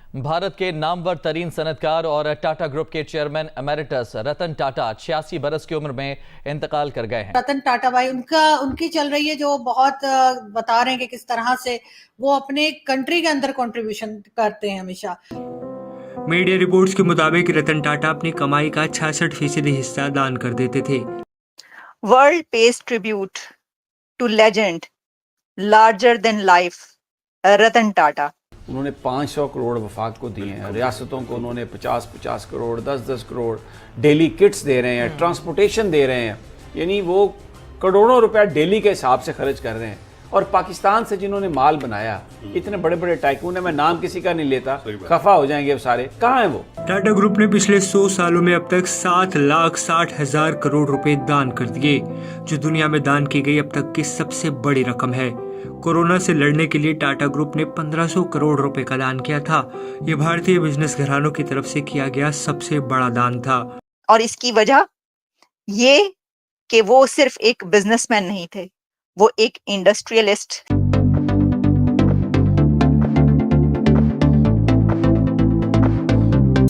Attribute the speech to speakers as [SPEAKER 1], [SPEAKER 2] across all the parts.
[SPEAKER 1] भारत के नामवर तरीन सनतकार और टाटा ग्रुप के चेयरमैन एमेरिटस रतन टाटा 86 बरस की उम्र में इंतकाल कर गए हैं।
[SPEAKER 2] रतन टाटा भाई उनकी चल रही है जो बहुत बता रहे हैं कि किस तरह से वो अपने कंट्री के अंदर कंट्रीब्यूशन करते हैं हमेशा।
[SPEAKER 3] मीडिया रिपोर्ट्स के मुताबिक रतन टाटा अपनी कमाई का 66% हिस्सा दान कर देते थे।
[SPEAKER 4] World pays tribute to legend larger than life Ratan Tata.
[SPEAKER 5] उन्होंने 500 करोड़ वफाक को दिए हैं, रियासतों को उन्होंने 50-50 करोड़ 10-10 करोड़ डेली किट्स दे रहे हैं, ट्रांसपोर्टेशन दे रहे हैं, यानी वो करोड़ों रुपया डेली के हिसाब से खर्च कर रहे हैं। और पाकिस्तान से जिन्होंने माल बनाया, इतने बड़े बड़े टाइकून है, मैं नाम किसी का नहीं लेता, खफा हो जाएंगे अब सारे, कहाँ हैं वो।
[SPEAKER 3] टाटा ग्रुप ने पिछले 100 सालों में अब तक 7,60,000 करोड़ रुपए दान कर दिए, जो दुनिया में दान की गई अब तक की सबसे बड़ी रकम है। कोरोना से लड़ने के लिए टाटा ग्रुप ने 1500 करोड़ रुपए का दान किया था। ये भारतीय बिजनेस घरानों की तरफ से किया गया सबसे बड़ा दान था।
[SPEAKER 4] और इसकी वजह ये कि वो सिर्फ एक बिजनेसमैन नहीं थे, वो एक इंडस्ट्रियलिस्ट।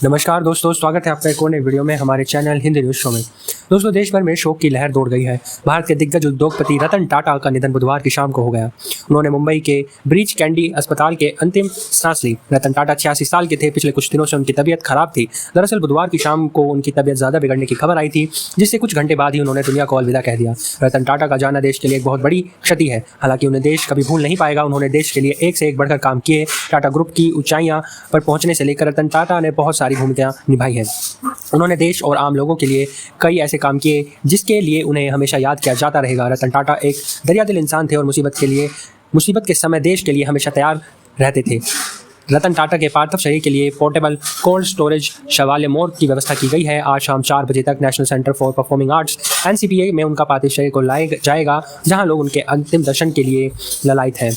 [SPEAKER 6] नमस्कार दोस्तों, स्वागत है आपका एक और नई वीडियो में हमारे चैनल हिंदी न्यूज शो में। दोस्तों, देश भर में शोक की लहर दौड़ गई है। भारत के दिग्गज उद्योगपति रतन टाटा का निधन बुधवार की शाम को हो गया। उन्होंने मुंबई के ब्रीच कैंडी अस्पताल के अंतिम सांस ली। रतन टाटा 86 साल के थे। पिछले कुछ दिनों से उनकी तबीयत खराब थी। दरअसल बुधवार की शाम को उनकी तबीयत ज्यादा बिगड़ने की खबर आई थी, जिससे कुछ घंटे बाद ही उन्होंने दुनिया को अलविदा कह दिया। रतन टाटा का जाना देश के लिए एक बहुत बड़ी क्षति है। हालांकि उन्हें देश कभी भूल नहीं पाएगा। उन्होंने देश के लिए एक से एक बढ़कर काम किए। टाटा ग्रुप की ऊंचाइयां पर पहुंचने से लेकर रतन टाटा ने बहुत सारी भूमिकाएं निभाई है। उन्होंने देश और आम लोगों के लिए कई ऐसे काम किए जिसके लिए उन्हें हमेशा याद किया जाता रहेगा। रतन टाटा एक दरियादिल इंसान थे और मुसीबत के समय देश के लिए हमेशा तैयार रहते थे। रतन टाटा के पार्थिव शरीर के लिए पोर्टेबल कोल्ड स्टोरेज शैवाल्य मोर्ग की व्यवस्था की गई है। आज शाम 4 बजे तक national centre for performing arts NCPA में उनका पार्थिव शरीर को लाया जाएगा, जहां लोग उनके अंतिम दर्शन के लिए ललायत हैं।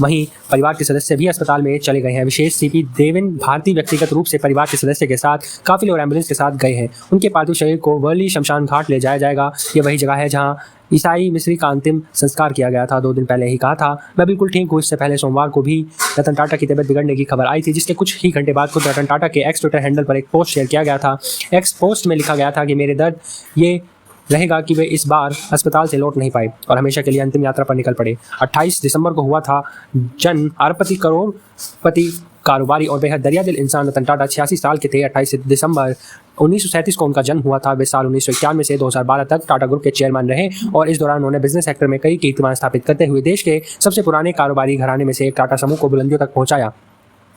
[SPEAKER 6] वहीं परिवार के सदस्य भी अस्पताल में चले गए हैं। विशेष CP देवेन भारती व्यक्तिगत रूप से परिवार के सदस्य के साथ काफिले और एम्बुलेंस के साथ गए हैं। उनके पार्थिव शरीर को वर्ली शमशान घाट ले जाया जाएगा। ये वही जगह है जहां ईसाई मिस्री का अंतिम संस्कार किया गया था। 2 दिन पहले ही कहा था मैं बिल्कुल ठीक हूँ। इससे पहले सोमवार को भी रतन टाटा की तबीयत बिगड़ने की खबर आई थी, जिसके कुछ ही घंटे बाद खुद रतन टाटा के एक्स ट्विटर हैंडल पर एक पोस्ट शेयर किया गया था। एक्स पोस्ट में लिखा गया था कि मेरे दर्द ये रहेगा कि वे इस बार अस्पताल से लौट नहीं पाए और हमेशा के लिए अंतिम यात्रा पर निकल पड़े। 28 दिसंबर को हुआ था जन्म। अरबपति करोड़पति कारोबारी और बेहद दरियादिल इंसान रतन टाटा 86 साल के थे। 28 दिसंबर 1937 को उनका जन्म हुआ था। वे साल 1991 से 2012 तक टाटा ग्रुप के चेयरमैन रहे और इस दौरान उन्होंने बिजनेस सेक्टर में कई कीर्तिमान स्थापित करते हुए देश के सबसे पुराने कारोबारी घराने में से एक टाटा समूह को बुलंदियों तक पहुंचाया।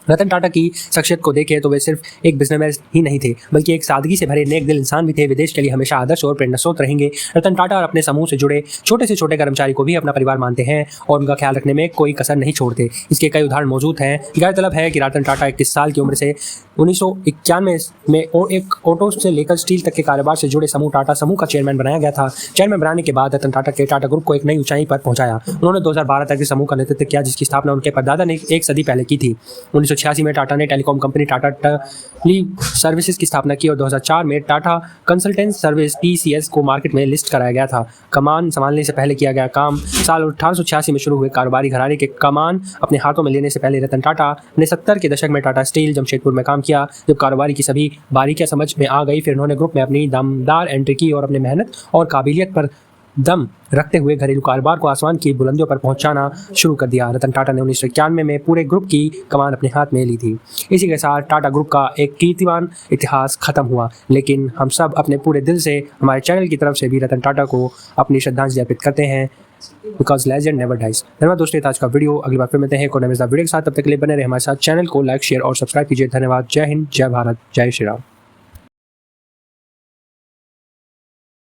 [SPEAKER 6] रतन टाटा की शख्सियत को देखें तो वे सिर्फ एक बिजनेसमैन ही नहीं थे, बल्कि एक सादगी से भरे नेक दिल इंसान भी थे। वे देश के लिए हमेशा आदर्श और प्रेरणास्रोत रहेंगे। रतन टाटा और अपने समूह से जुड़े छोटे से छोटे कर्मचारी को भी अपना परिवार मानते हैं और उनका ख्याल रखने में कोई कसर नहीं छोड़ते। इसके कई उदाहरण मौजूद हैं। गौरतलब है कि रतन टाटा 21 साल की उम्र से 1991 में एक ऑटो से लेकर स्टील तक के कारोबार से जुड़े समूह टाटा समूह का चेयरमैन बनाया गया था। चेयरमैन बनाने के बाद रतन टाटा के टाटा ग्रुप को एक नई ऊंचाई पर पहुंचाया। उन्होंने 2012 तक इस समूह का नेतृत्व किया, जिसकी स्थापना उनके परदादा ने एक सदी पहले की थी। 1986 में टाटा ने telecom company Tata tele services की स्थापना की और 2004 में टाटा कंसल्टेंट सर्विस TCS को मार्केट में लिस्ट कराया गया था। कमान संभालने से पहले किया गया काम। साल 1886 में शुरू हुए कारोबारी घराने के कमान अपने हाथों में लेने से पहले रतन टाटा ने 70 के दशक में टाटा स्टील जमशेदपुर में काम किया। जब कारोबारी की सभी बारीकियां समझ में आ गई, फिर उन्होंने ग्रुप में अपनी दमदार एंट्री की और अपने मेहनत और काबिलियत पर दम रखते हुए घरेलू कारोबार को आसमान की बुलंदियों पर पहुंचाना शुरू कर दिया। रतन टाटा ने 1991 में पूरे ग्रुप की कमान अपने हाथ में ली थी। इसी के साथ टाटा ग्रुप का एक कीर्तिमान इतिहास खत्म हुआ, लेकिन हम सब अपने पूरे दिल से हमारे चैनल की तरफ से भी रतन टाटा को अपनी श्रद्धांजलि अर्पित करते हैं, बिकॉज लेजेंड नेवर डाइज। धन्यवाद दोस्तों, आज का वीडियो अगली बार फिर मिलते हैं एक और नए वीडियो के साथ। तब तक के लिए बने रहे हमारे साथ। चैनल को लाइक शेयर और सब्सक्राइब कीजिए। धन्यवाद। जय हिंद, जय भारत, जय श्री राम।